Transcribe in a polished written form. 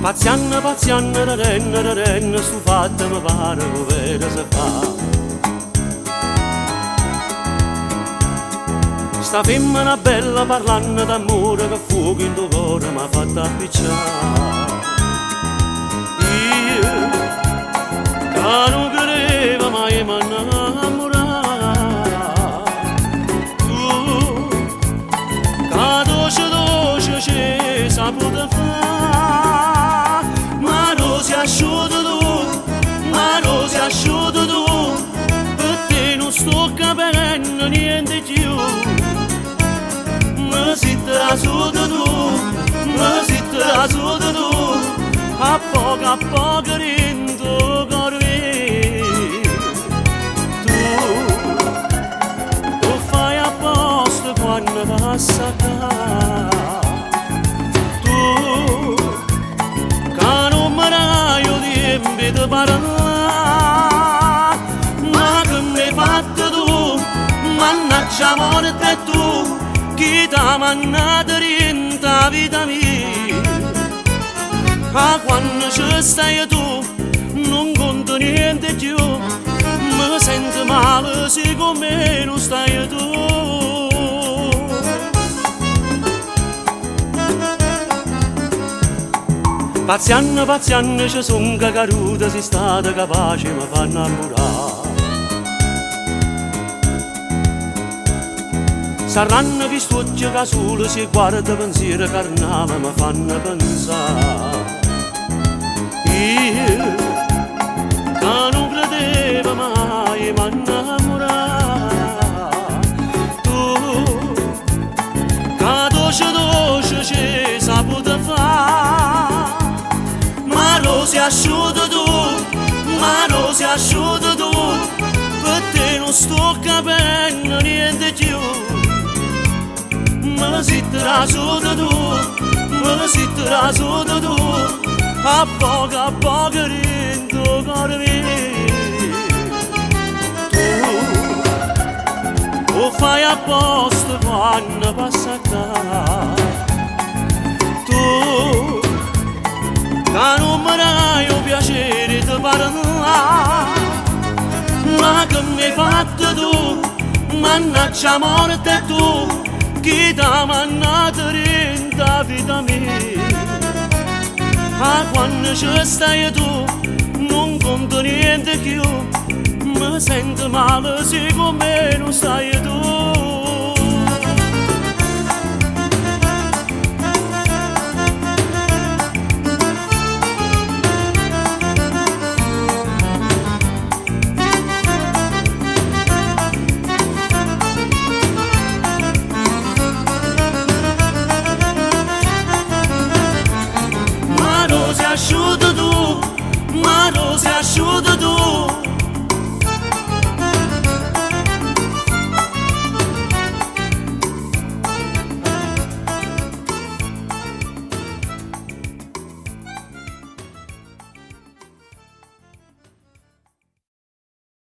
Pazianna, raren, stu fatta mi pare che vera si fa. Sta femmina bella parlando d'amore che fuoco in tuo cuore m'ha fatta appicciare. Io che non credevo mai m'annamorare, tu che dolce ci saputo fare, ma non si asciutto tu, ma non si asciutto tu, per te non sto capendo niente più. Mi sitterà sotto tu, mi sitterà sotto tu, a poco rendo corvi. Tu fai apposta quando passa qua, tu che non mi dai tempo di parlare, ma che mi hai fatto tu, mannaggia morte tu, chi t'ha mannato in ta vita mia. Ah, quando ci stai tu non conto niente più, mi sento male se con me non stai tu. Pazianna, ci son caduta, sei stata capace mi fa innamorare. Saranno che stucci che solo si guarda pensiero carnale mi fanno pensare. Io che non credevo mai m'annamorare, tu che dolce ci saputo fare, ma non si asciutto tu, ma non si asciutto tu, per te non sto capendo niente più. Mi sitterà sotto tu, mi sitterà sotto tu, a poco rendo corvi. Tu fai apposta quando passa qua, tu che non mi dai un piacere di parlare, ma che mi hai fatto tu, mannaggia morte tu, chi t'ha mannato in ta vita mia. Ah, quando ci stai tu non conto niente più, mi sento male se con me non stai tu. Ma non si asciutto tu,